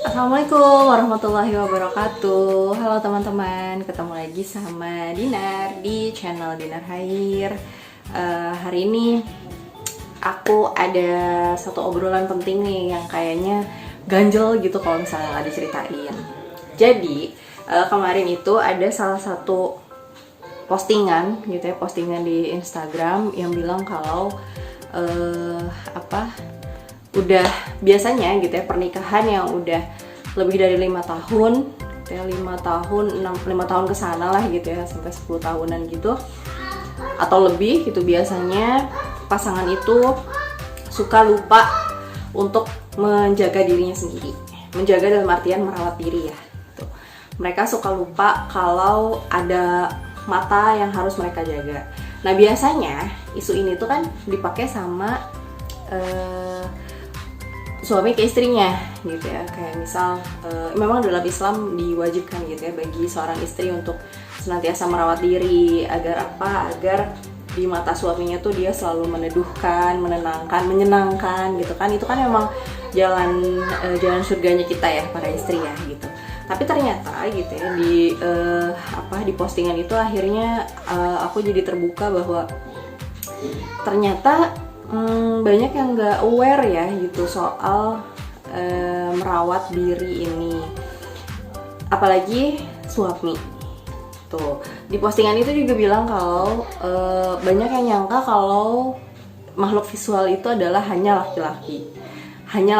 Assalamualaikum warahmatullahi wabarakatuh. Halo teman-teman, ketemu lagi sama Dinar di channel Dinar Hair. Hari ini aku ada satu obrolan penting nih yang kayaknya ganjel gitu kalau misalnya nggak diceritain. Jadi kemarin itu ada salah satu postingan gitu ya, postingan di Instagram yang bilang kalau udah biasanya gitu ya, pernikahan yang udah lebih dari 5 tahun gitu ya, 5 tahun, 5 tahun kesana lah gitu ya, sampai 10 tahunan gitu atau lebih gitu, biasanya pasangan itu suka lupa untuk menjaga dirinya sendiri. Menjaga dalam artian merawat diri ya gitu. Mereka suka lupa kalau ada mata yang harus mereka jaga. Nah biasanya isu ini tuh kan dipakai sama suami ke istrinya gitu ya, kayak misal memang dalam Islam diwajibkan gitu ya bagi seorang istri untuk senantiasa merawat diri agar apa, agar di mata suaminya tuh dia selalu meneduhkan, menenangkan, menyenangkan gitu kan. Itu kan memang jalan surganya kita ya para istri ya gitu. Tapi ternyata gitu ya di postingan itu akhirnya aku jadi terbuka bahwa ternyata banyak yang nggak aware ya gitu soal merawat diri ini, apalagi suami. Tuh di postingan itu juga bilang kalau banyak yang nyangka kalau makhluk visual itu adalah hanya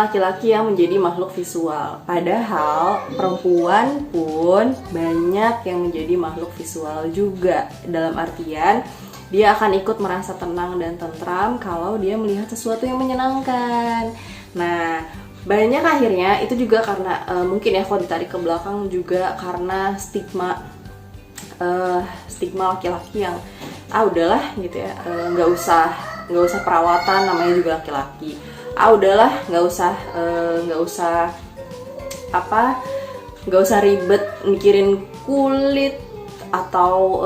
laki-laki yang menjadi makhluk visual. Padahal perempuan pun banyak yang menjadi makhluk visual juga, dalam artian dia akan ikut merasa tenang dan tentram kalau dia melihat sesuatu yang menyenangkan. Nah, banyak akhirnya itu juga karena mungkin ya kalau ditarik ke belakang juga karena stigma laki-laki yang udahlah gitu ya, nggak usah perawatan, namanya juga laki-laki. Udahlah nggak usah ribet mikirin kulit atau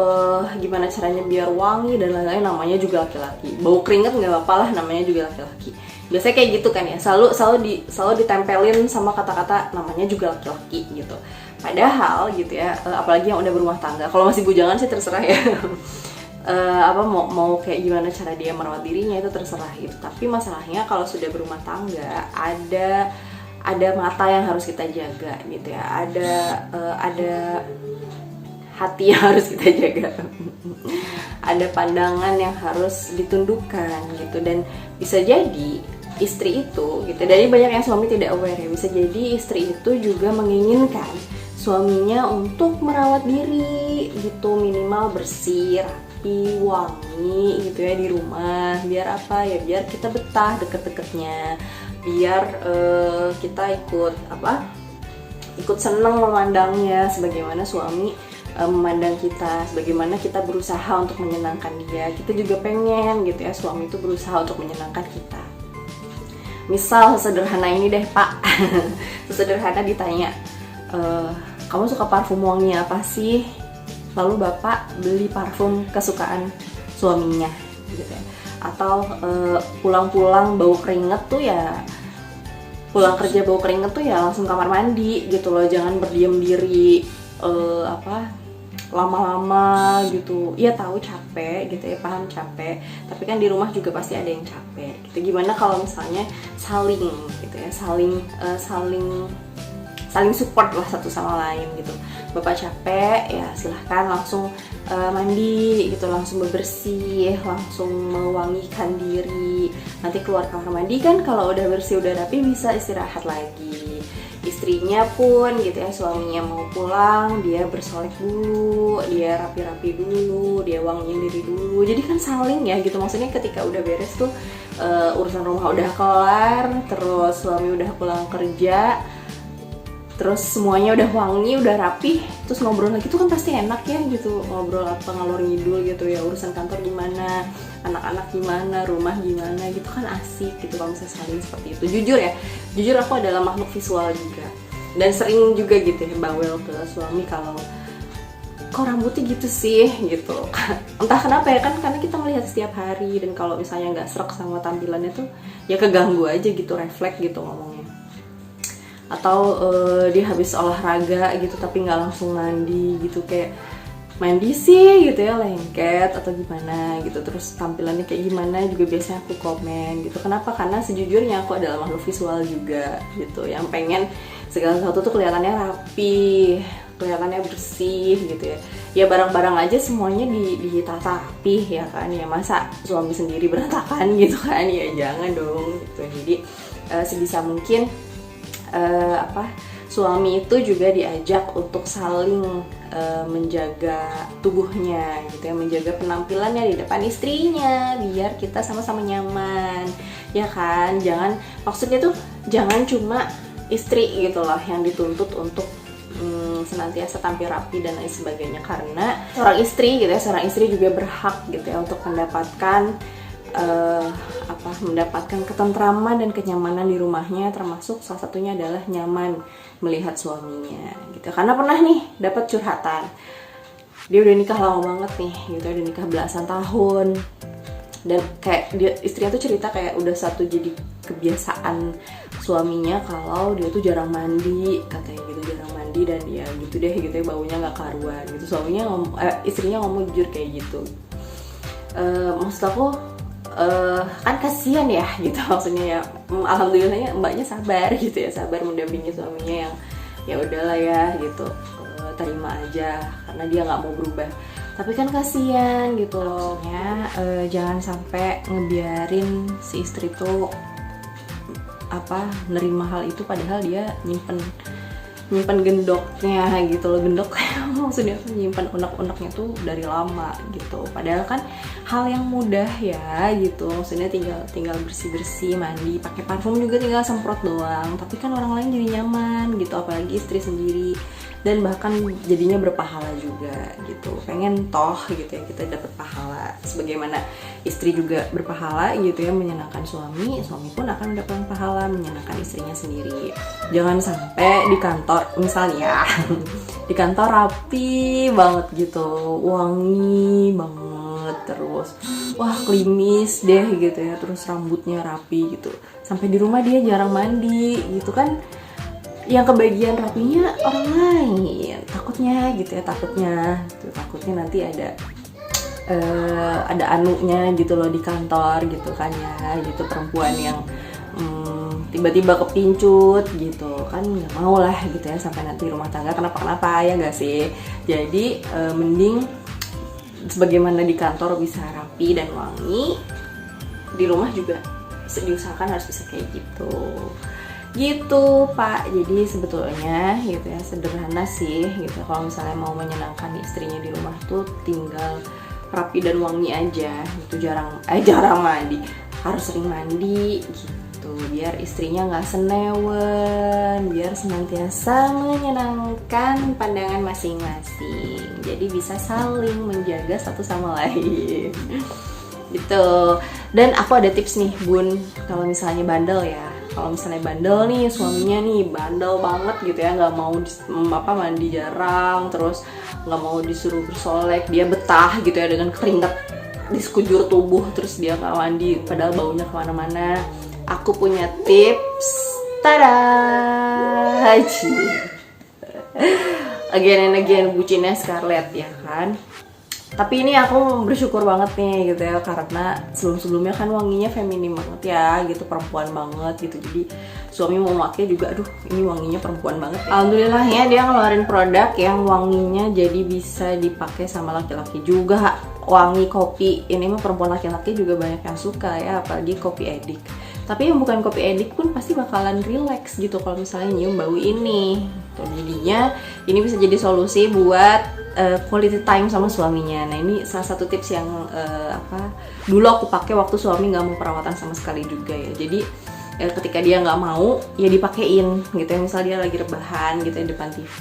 gimana caranya biar wangi dan lain-lain, namanya juga laki-laki. Bau keringet nggak apa-apa lah, namanya juga laki-laki. Biasanya kayak gitu kan ya, selalu ditempelin sama kata-kata namanya juga laki-laki gitu. Padahal gitu ya, apalagi yang udah berumah tangga. Kalau masih bujangan sih terserah ya. Mau kayak gimana cara dia merawat dirinya itu terserah gitu. Tapi masalahnya kalau sudah berumah tangga, ada mata yang harus kita jaga gitu ya. Ada hati yang harus kita jaga. Ada pandangan yang harus ditundukkan gitu. Dan bisa jadi istri itu gitu, dari banyak yang suami tidak aware ya, bisa jadi istri itu juga menginginkan suaminya untuk merawat diri gitu, minimal bersih, rapi, wangi gitu ya di rumah. Biar apa ya, biar kita betah deket-deketnya, biar kita ikut seneng memandangnya, sebagaimana suami memandang kita, sebagaimana kita berusaha untuk menyenangkan dia. Kita juga pengen gitu ya suami itu berusaha untuk menyenangkan kita. Misal sesederhana ini deh Pak, sesederhana ditanya, kamu suka parfum wangi apa sih? Lalu Bapak beli parfum kesukaan suaminya gitu ya. Atau pulang-pulang bau keringet tuh ya, pulang kerja bau keringet tuh ya langsung kamar mandi gitu loh, jangan berdiam diri lama-lama gitu. Iya tahu capek gitu ya, paham capek, tapi kan di rumah juga pasti ada yang capek gitu. Gimana kalau misalnya saling gitu ya, saling support lah satu sama lain gitu. Bapak capek ya silahkan langsung mandi gitu, langsung bebersih, langsung mewangikan diri. Nanti keluar kamar mandi kan kalau udah bersih udah rapi bisa istirahat lagi. Istrinya pun gitu ya, suaminya mau pulang dia bersolek dulu, dia rapi-rapi dulu, dia wangiin diri dulu. Jadi kan saling ya gitu, maksudnya ketika udah beres tuh urusan rumah udah kelar, terus suami udah pulang kerja, terus semuanya udah wangi, udah rapi, terus ngobrol lagi tuh kan pasti enak ya gitu, ngobrol apa ngalor ngidul gitu ya, urusan kantor gimana, anak-anak gimana, rumah gimana gitu kan asik gitu kalau misalnya saling seperti itu. Jujur aku adalah makhluk visual juga, dan sering juga gitu ya bawel ke suami kalau kok rambutnya gitu sih gitu. Entah kenapa ya, kan karena kita melihat setiap hari, dan kalau misalnya nggak serak sama tampilannya tuh ya keganggu aja gitu, refleks gitu ngomongnya. atau dia habis olahraga gitu tapi nggak langsung mandi gitu, kayak mandi sih gitu ya, lengket atau gimana gitu, terus tampilannya kayak gimana juga biasanya aku komen gitu. Kenapa? Karena sejujurnya aku adalah makhluk visual juga gitu, yang pengen segala sesuatu tuh kelihatannya rapi, kelihatannya bersih gitu ya. Ya barang-barang aja semuanya ditata rapih ya kan, ya masa suami sendiri berantakan gitu kan, ya jangan dong gitu. Jadi sebisa mungkin suami itu juga diajak untuk saling menjaga tubuhnya gitu ya, menjaga penampilannya di depan istrinya biar kita sama-sama nyaman ya kan. Jangan, maksudnya tuh jangan cuma istri gitu loh yang dituntut untuk senantiasa tampil rapi dan lain sebagainya, karena seorang istri gitu ya, seorang istri juga berhak gitu ya untuk mendapatkan mendapatkan ketentraman dan kenyamanan di rumahnya, termasuk salah satunya adalah nyaman melihat suaminya gitu. Karena pernah nih dapat curhatan, dia udah nikah lama banget nih gitu, udah nikah belasan tahun, dan kayak istrinya tuh cerita kayak udah satu jadi kebiasaan suaminya kalau dia tuh jarang mandi katanya gitu, jarang mandi dan ya gitu deh gitu ya, baunya nggak karuan gitu. Istrinya ngomong jujur kayak gitu. Maksud aku kan kasihan ya gitu, maksudnya ya alhamdulillahnya mbaknya sabar gitu ya, sabar mendampingi suaminya yang ya udahlah ya gitu, terima aja karena dia nggak mau berubah. Tapi kan kasihan gitu loh, maksudnya jangan sampai ngebiarin si istri tuh nerima hal itu padahal dia nyimpen gendoknya gitu loh. Gendok maksudnya nyimpan unek-uneknya tuh dari lama gitu, padahal kan hal yang mudah ya gitu, maksudnya tinggal bersih-bersih, mandi, pakai parfum juga tinggal semprot doang, tapi kan orang lain jadi nyaman gitu, apalagi istri sendiri, dan bahkan jadinya berpahala juga gitu. Pengen toh gitu ya kita dapat pahala sebagaimana istri juga berpahala gitu ya menyenangkan suami, suami pun akan mendapatkan pahala menyenangkan istrinya sendiri. Jangan sampai di kantor misalnya di kantor rapi banget gitu, wangi banget, terus wah klimis deh gitu ya, terus rambutnya rapi gitu, sampai di rumah dia jarang mandi gitu kan, yang kebagian rapinya orang lain, takutnya gitu ya, takutnya nanti ada anunya gitu loh di kantor gitu kan ya, gitu perempuan yang tiba-tiba kepincut gitu kan, nggak mau lah gitu ya, sampai nanti rumah tangga kenapa ya nggak sih. Jadi mending sebagaimana di kantor bisa rapi dan wangi, di rumah juga diusahakan harus bisa kayak gitu Pak. Jadi sebetulnya gitu ya sederhana sih gitu, kalau misalnya mau menyenangkan istrinya di rumah tuh tinggal rapi dan wangi aja gitu, jarang mandi, harus sering mandi gitu biar istrinya nggak senewen, biar senantiasa menyenangkan pandangan masing-masing, jadi bisa saling menjaga satu sama lain gitu. Dan aku ada tips nih Bun, kalau misalnya bandel ya, kalau misalnya bandel nih, suaminya nih bandel banget gitu ya, nggak mau mandi jarang, terus nggak mau disuruh bersolek, dia betah gitu ya dengan keringat di sekujur tubuh, terus dia nggak mandi padahal baunya kemana-mana. Aku punya tips, tada, haji. Again and again bucinnya Scarlett ya kan. Tapi ini aku bersyukur banget nih gitu ya, karena sebelum-sebelumnya kan wanginya feminim banget ya gitu, perempuan banget gitu. Jadi suami mau pakai juga, aduh ini wanginya perempuan banget. Alhamdulillahnya dia ngeluarin produk yang wanginya jadi bisa dipakai sama laki-laki juga. Wangi kopi, ini mah perempuan laki-laki juga banyak yang suka ya, apalagi kopi edik. Tapi yang bukan kopi edik pun pasti bakalan relax gitu kalau misalnya nyium bau ini. Tuh, jadinya ini bisa jadi solusi buat quality time sama suaminya. Nah ini salah satu tips yang dulu aku pakai waktu suami nggak mau perawatan sama sekali juga ya. Jadi ketika dia nggak mau ya dipakein gitu ya, misal dia lagi rebahan gitu ya depan TV,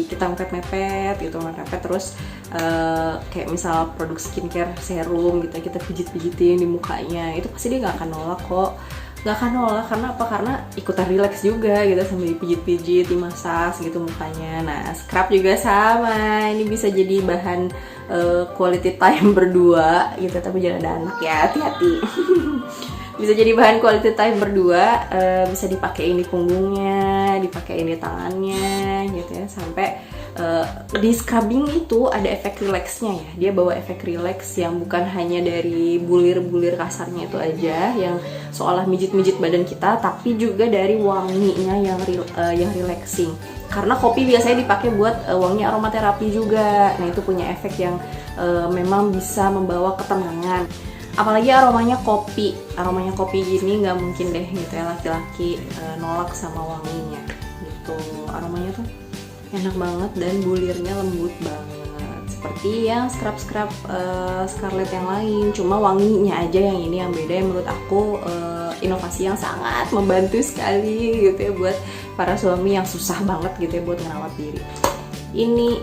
kita mepet terus kayak misal produk skincare serum gitu ya, kita pijit-pijitin di mukanya, itu pasti dia nggak akan nolak kok. Gak akan nolak, karena apa? Karena ikutan relax juga gitu, sambil dipijit-pijit, dimasas gitu mukanya. Nah scrub juga sama, ini bisa jadi bahan quality time berdua gitu, tapi jangan ada anak ya, hati-hati. Bisa jadi bahan quality time berdua, bisa dipakein di punggungnya, dipakein di tangannya gitu ya, sampai di scrubbing itu ada efek relaxnya ya. Dia bawa efek relax yang bukan hanya dari bulir-bulir kasarnya itu aja yang seolah mijit-mijit badan kita, tapi juga dari wanginya yang relaxing. Karena kopi biasanya dipakai buat wangi aromaterapi juga. Nah, itu punya efek yang memang bisa membawa ketenangan. Apalagi aromanya kopi gini nggak mungkin deh gitu ya laki-laki nolak sama wanginya gitu. Aromanya tuh enak banget dan bulirnya lembut banget, seperti yang scrub Scarlett yang lain, cuma wanginya aja yang ini yang beda, yang menurut aku inovasi yang sangat membantu sekali gitu ya buat para suami yang susah banget gitu ya buat ngerawat diri. Ini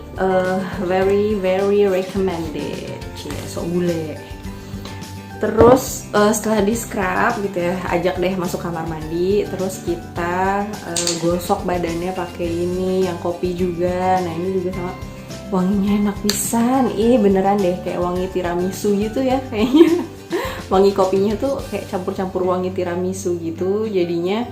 very very recommended, so bule. Terus setelah di scrub gitu ya, ajak deh masuk kamar mandi, terus kita gosok badannya pakai ini yang kopi juga. Nah, ini juga sama, wanginya enak pisan. Beneran deh kayak wangi tiramisu gitu ya kayaknya. Wangi kopinya tuh kayak campur-campur wangi tiramisu gitu, jadinya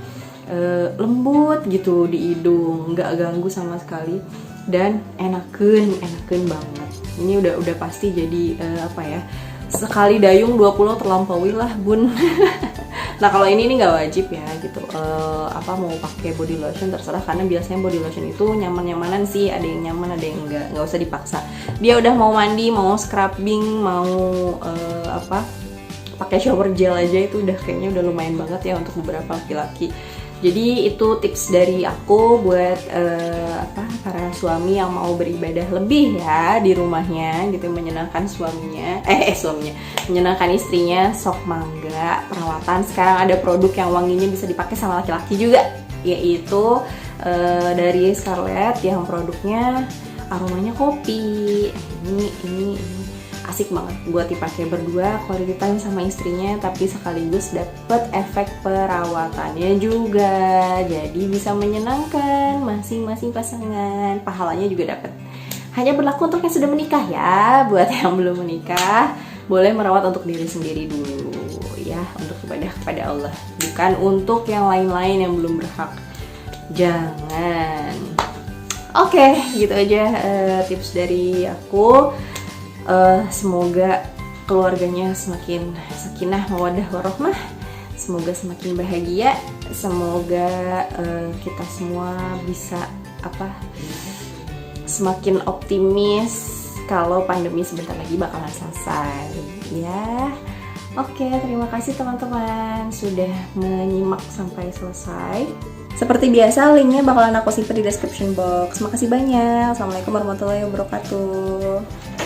lembut gitu di hidung, nggak ganggu sama sekali dan enakeun banget. Ini udah pasti jadi apa ya, sekali dayung 20 terlampaui lah bun. Nah, kalau ini nggak wajib ya gitu, mau pakai body lotion terserah, karena biasanya body lotion itu nyaman-nyamanan sih, ada yang nyaman ada yang nggak usah dipaksa. Dia udah mau mandi, mau scrubbing, mau pakai shower gel aja itu udah kayaknya udah lumayan banget ya untuk beberapa laki-laki. Jadi itu tips dari aku buat para suami yang mau beribadah lebih ya di rumahnya gitu, menyenangkan menyenangkan istrinya. Sok mangga perawatan. Sekarang ada produk yang wanginya bisa dipakai sama laki-laki juga, yaitu dari Scarlett yang produknya aromanya kopi. Ini asik banget buat dipakai berdua, quality time sama istrinya, tapi sekaligus dapet efek perawatannya juga. Jadi bisa menyenangkan masing-masing pasangan, pahalanya juga dapet. Hanya berlaku untuk yang sudah menikah ya. Buat yang belum menikah, boleh merawat untuk diri sendiri dulu ya, untuk ibadah kepada Allah, bukan untuk yang lain-lain yang belum berhak. Jangan. Oke, gitu aja tips dari aku. Semoga keluarganya semakin sakinah mawaddah warahmah, semoga semakin bahagia, semoga kita semua bisa semakin optimis kalau pandemi sebentar lagi bakalan selesai ya. Oke, terima kasih teman-teman sudah menyimak sampai selesai. Seperti biasa, linknya bakalan aku simpan di description box. Makasih banyak. Assalamualaikum warahmatullahi wabarakatuh.